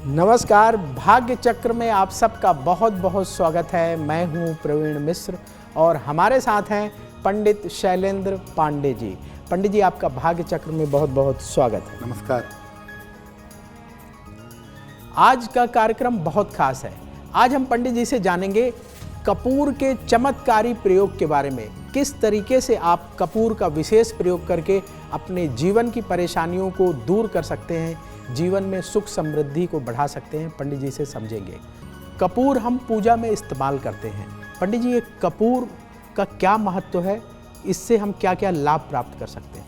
नमस्कार, भाग्य चक्र में आप सबका बहुत बहुत स्वागत है। मैं हूं प्रवीण मिश्र और हमारे साथ हैं पंडित शैलेंद्र पांडे जी। पंडित जी, आपका भाग्य चक्र में बहुत बहुत स्वागत है। नमस्कार। आज का कार्यक्रम बहुत खास है। आज हम पंडित जी से जानेंगे कपूर के चमत्कारी प्रयोग के बारे में। किस तरीके से आप कपूर का विशेष प्रयोग करके अपने जीवन की परेशानियों को दूर कर सकते हैं, जीवन में सुख समृद्धि को बढ़ा सकते हैं, पंडित जी से समझेंगे। कपूर हम पूजा में इस्तेमाल करते हैं। पंडित जी, ये कपूर का क्या महत्व है? इससे हम क्या क्या लाभ प्राप्त कर सकते हैं?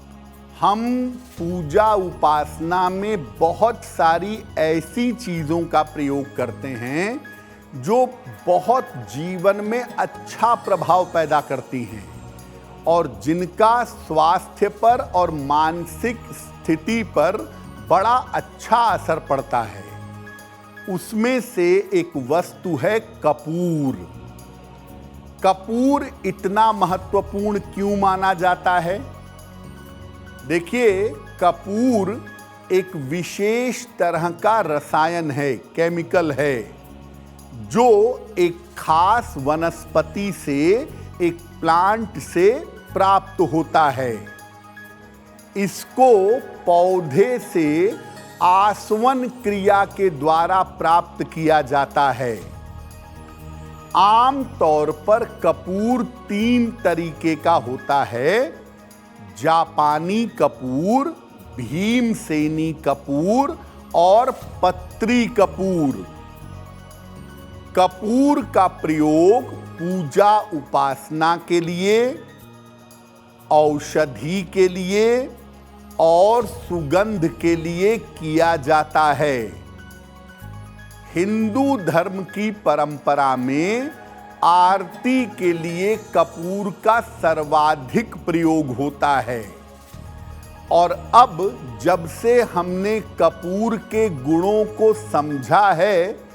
हम पूजा उपासना में बहुत सारी ऐसी चीज़ों का प्रयोग करते हैं जो बहुत जीवन में अच्छा प्रभाव पैदा करती हैं और जिनका स्वास्थ्य पर और मानसिक स्थिति पर बड़ा अच्छा असर पड़ता है। उसमें से एक वस्तु है कपूर। कपूर इतना महत्वपूर्ण क्यों माना जाता है? देखिए, कपूर एक विशेष तरह का रसायन है, केमिकल है, जो एक खास वनस्पति से, एक प्लांट से प्राप्त होता है। इसको पौधे से आसवन क्रिया के द्वारा प्राप्त किया जाता है। आम तौर पर कपूर 3 तरीके का होता है: जापानी कपूर, भीमसेनी कपूर और पत्री कपूर। कपूर का प्रयोग पूजा उपासना के लिए, औषधि के लिए और सुगंध के लिए किया जाता है। हिंदू धर्म की परंपरा में आरती के लिए कपूर का सर्वाधिक प्रयोग होता है। और अब जब से हमने कपूर के गुणों को समझा है,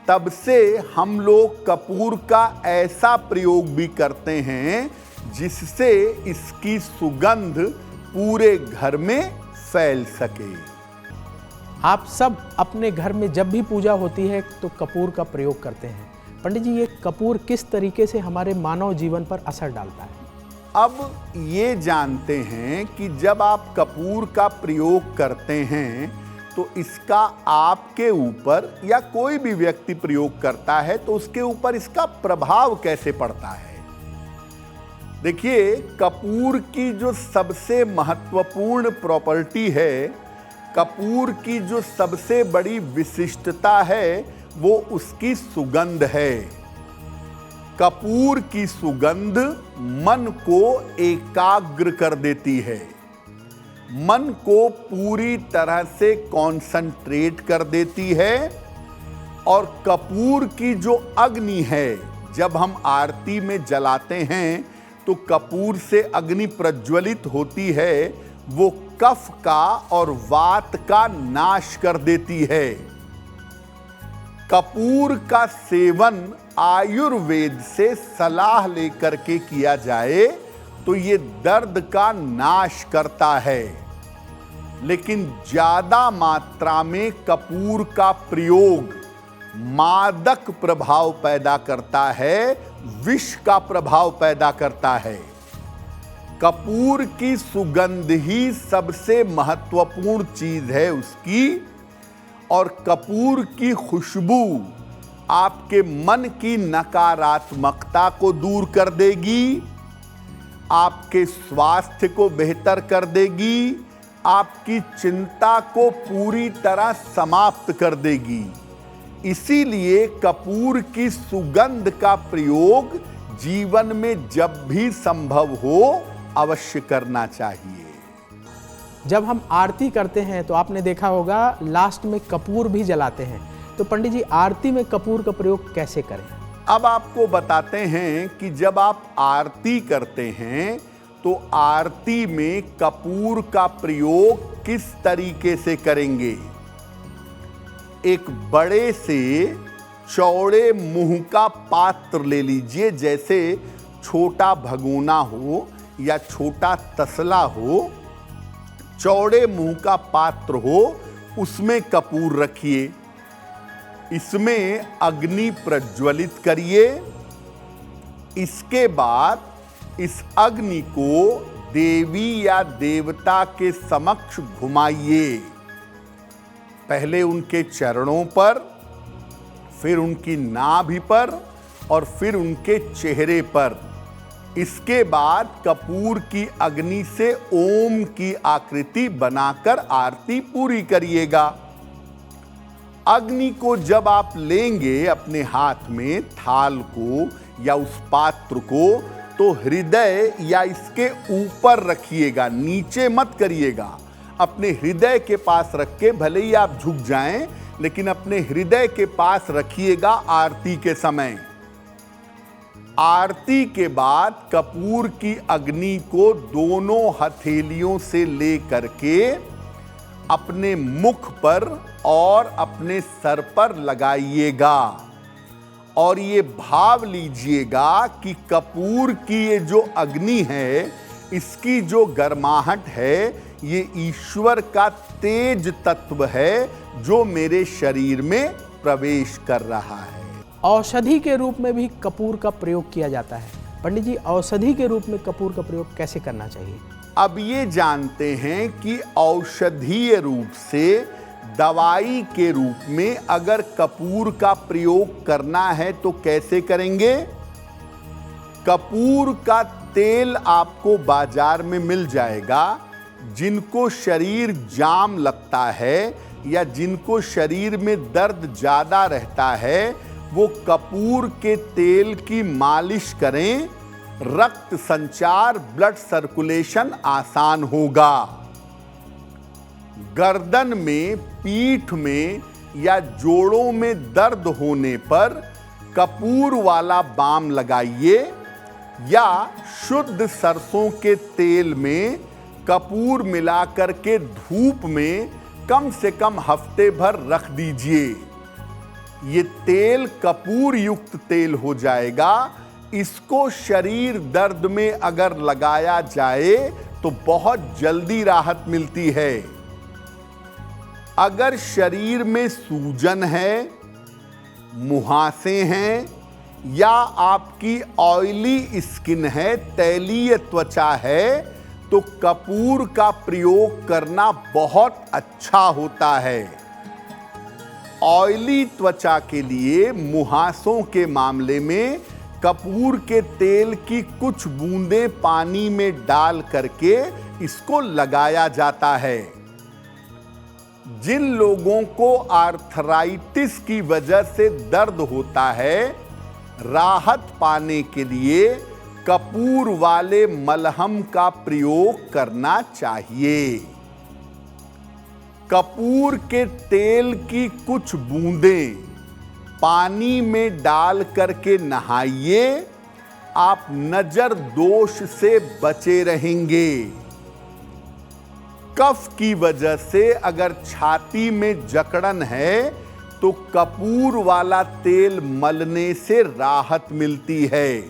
तब से हम लोग कपूर का ऐसा प्रयोग भी करते हैं जिससे इसकी सुगंध पूरे घर में फैल सके। आप सब अपने घर में जब भी पूजा होती है तो कपूर का प्रयोग करते हैं। पंडित जी, ये कपूर किस तरीके से हमारे मानव जीवन पर असर डालता है? अब ये जानते हैं कि जब आप कपूर का प्रयोग करते हैं तो इसका आपके ऊपर, या कोई भी व्यक्ति प्रयोग करता है तो उसके ऊपर इसका प्रभाव कैसे पड़ता है। देखिए, कपूर की जो सबसे महत्वपूर्ण प्रॉपर्टी है, कपूर की जो सबसे बड़ी विशिष्टता है, वो उसकी सुगंध है। कपूर की सुगंध मन को एकाग्र कर देती है, मन को पूरी तरह से कॉन्संट्रेट कर देती है। और कपूर की जो अग्नि है, जब हम आरती में जलाते हैं तो कपूर से अग्नि प्रज्वलित होती है, वो कफ का और वात का नाश कर देती है। कपूर का सेवन आयुर्वेद से सलाह लेकर के किया जाए तो ये दर्द का नाश करता है। लेकिन ज्यादा मात्रा में कपूर का प्रयोग मादक प्रभाव पैदा करता है, विष का प्रभाव पैदा करता है। कपूर की सुगंध ही सबसे महत्वपूर्ण चीज है उसकी। और कपूर की खुशबू आपके मन की नकारात्मकता को दूर कर देगी, आपके स्वास्थ्य को बेहतर कर देगी, आपकी चिंता को पूरी तरह समाप्त कर देगी। इसीलिए कपूर की सुगंध का प्रयोग जीवन में जब भी संभव हो अवश्य करना चाहिए। जब हम आरती करते हैं तो आपने देखा होगा लास्ट में कपूर भी जलाते हैं। तो पंडित जी, आरती में कपूर का प्रयोग कैसे करें? अब आपको बताते हैं कि जब आप आरती करते हैं तो आरती में कपूर का प्रयोग किस तरीके से करेंगे। एक बड़े से चौड़े मुंह का पात्र ले लीजिए, जैसे छोटा भगोना हो या छोटा तसला हो, चौड़े मुंह का पात्र हो, उसमें कपूर रखिए। इसमें अग्नि प्रज्वलित करिए। इसके बाद इस अग्नि को देवी या देवता के समक्ष घुमाइए। पहले उनके चरणों पर, फिर उनकी नाभि पर और फिर उनके चेहरे पर। इसके बाद कपूर की अग्नि से ओम की आकृति बनाकर आरती पूरी करिएगा। अग्नि को जब आप लेंगे अपने हाथ में, थाल को या उस पात्र को, तो हृदय या इसके ऊपर रखिएगा, नीचे मत करिएगा। अपने हृदय के पास रख के, भले ही आप झुक जाएं, लेकिन अपने हृदय के पास रखिएगा आरती के समय। आरती के बाद कपूर की अग्नि को दोनों हथेलियों से ले करके अपने मुख पर और अपने सर पर लगाइएगा और ये भाव लीजिएगा कि कपूर की ये जो अग्नि है, इसकी जो गर्माहट है, ये ईश्वर का तेज तत्व है जो मेरे शरीर में प्रवेश कर रहा है। औषधि के रूप में भी कपूर का प्रयोग किया जाता है। पंडित जी, औषधि के रूप में कपूर का प्रयोग कैसे करना चाहिए? अब ये जानते हैं कि औषधीय रूप से, दवाई के रूप में अगर कपूर का प्रयोग करना है तो कैसे करेंगे। कपूर का तेल आपको बाजार में मिल जाएगा। जिनको शरीर जाम लगता है या जिनको शरीर में दर्द ज्यादा रहता है, वो कपूर के तेल की मालिश करें। रक्त संचार, ब्लड सर्कुलेशन आसान होगा। गर्दन में, पीठ में या जोड़ों में दर्द होने पर कपूर वाला बाम लगाइए या शुद्ध सरसों के तेल में कपूर मिलाकर के धूप में कम से कम हफ्ते भर रख दीजिए। ये तेल कपूर युक्त तेल हो जाएगा। इसको शरीर दर्द में अगर लगाया जाए तो बहुत जल्दी राहत मिलती है। अगर शरीर में सूजन है, मुहासे हैं या आपकी ऑयली स्किन है, तैलीय त्वचा है, तो कपूर का प्रयोग करना बहुत अच्छा होता है। ऑयली त्वचा के लिए, मुहासों के मामले में कपूर के तेल की कुछ बूंदें पानी में डाल करके इसको लगाया जाता है। जिन लोगों को आर्थराइटिस की वजह से दर्द होता है, राहत पाने के लिए कपूर वाले मलहम का प्रयोग करना चाहिए। कपूर के तेल की कुछ बूंदें पानी में डाल करके नहाइए। आप नजर दोष से बचे रहेंगे। कफ की वजह से अगर छाती में जकड़न है तो कपूर वाला तेल मलने से राहत मिलती है।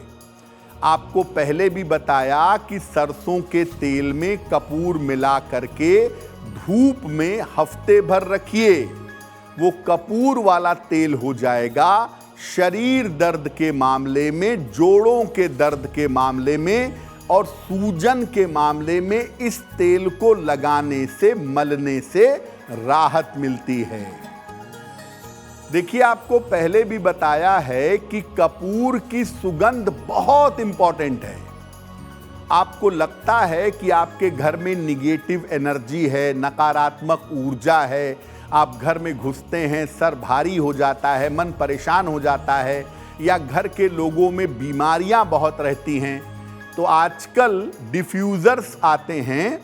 आपको पहले भी बताया कि सरसों के तेल में कपूर मिला करके धूप में हफ्ते भर रखिए, वो कपूर वाला तेल हो जाएगा। शरीर दर्द के मामले में, जोड़ों के दर्द के मामले में और सूजन के मामले में इस तेल को लगाने से, मलने से राहत मिलती है। देखिए, आपको पहले भी बताया है कि कपूर की सुगंध बहुत इंपॉर्टेंट है। आपको लगता है कि आपके घर में निगेटिव एनर्जी है, नकारात्मक ऊर्जा है, आप घर में घुसते हैं, सर भारी हो जाता है, मन परेशान हो जाता है, या घर के लोगों में बीमारियां बहुत रहती हैं, तो आजकल डिफ्यूज़र्स आते हैं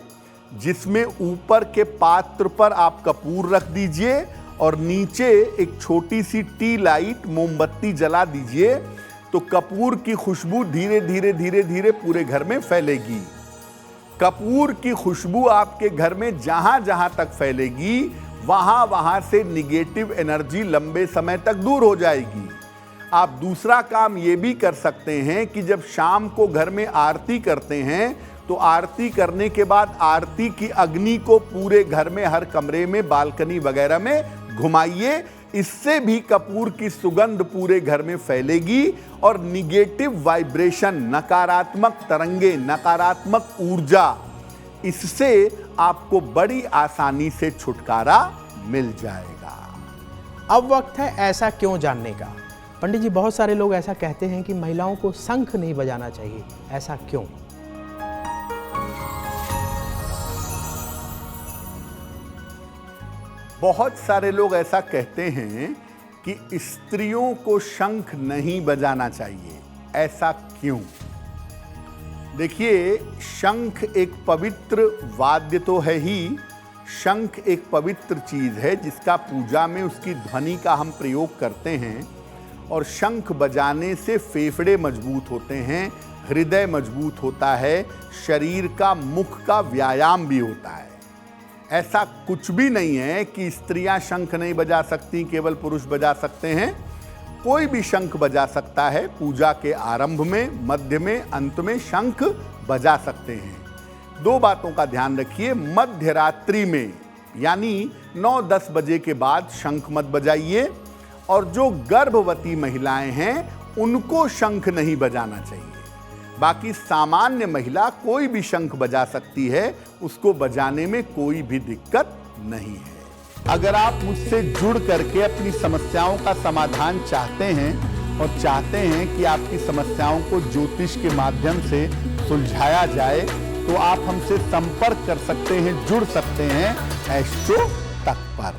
जिसमें ऊपर के पात्र पर आप कपूर रख दीजिए और नीचे एक छोटी सी टी लाइट मोमबत्ती जला दीजिए, तो कपूर की खुशबू धीरे धीरे धीरे धीरे पूरे घर में फैलेगी। कपूर की खुशबू आपके घर में जहां जहां तक फैलेगी, वहां वहां से निगेटिव एनर्जी लंबे समय तक दूर हो जाएगी। आप दूसरा काम ये भी कर सकते हैं कि जब शाम को घर में आरती करते हैं तो आरती करने के बाद आरती की अग्नि को पूरे घर में, हर कमरे में, बालकनी वगैरह में घुमाइए। इससे भी कपूर की सुगंध पूरे घर में फैलेगी और निगेटिव वाइब्रेशन, नकारात्मक तरंगे, नकारात्मक ऊर्जा, इससे आपको बड़ी आसानी से छुटकारा मिल जाएगा। अब वक्त है ऐसा क्यों जानने का। पंडित जी, बहुत सारे लोग ऐसा कहते हैं कि महिलाओं को शंख नहीं बजाना चाहिए, ऐसा क्यों? बहुत सारे लोग ऐसा कहते हैं कि स्त्रियों को शंख नहीं बजाना चाहिए, ऐसा क्यों? देखिए, शंख एक पवित्र वाद्य तो है ही, शंख एक पवित्र चीज है जिसका पूजा में उसकी ध्वनि का हम प्रयोग करते हैं। और शंख बजाने से फेफड़े मजबूत होते हैं, हृदय मजबूत होता है, शरीर का, मुख का व्यायाम भी होता है। ऐसा कुछ भी नहीं है कि स्त्रियां शंख नहीं बजा सकती, केवल पुरुष बजा सकते हैं। कोई भी शंख बजा सकता है। पूजा के आरंभ में, मध्य में, अंत में शंख बजा सकते हैं। दो बातों का ध्यान रखिए। मध्य रात्रि में यानी 9-10 बजे के बाद शंख मत बजाइए। और जो गर्भवती महिलाएं हैं उनको शंख नहीं बजाना चाहिए। बाकी सामान्य महिला कोई भी शंख बजा सकती है, उसको बजाने में कोई भी दिक्कत नहीं है। अगर आप मुझसे जुड़ करके अपनी समस्याओं का समाधान चाहते हैं और चाहते हैं कि आपकी समस्याओं को ज्योतिष के माध्यम से सुलझाया जाए, तो आप हमसे संपर्क कर सकते हैं, जुड़ सकते हैं एस्ट्रो तक पर।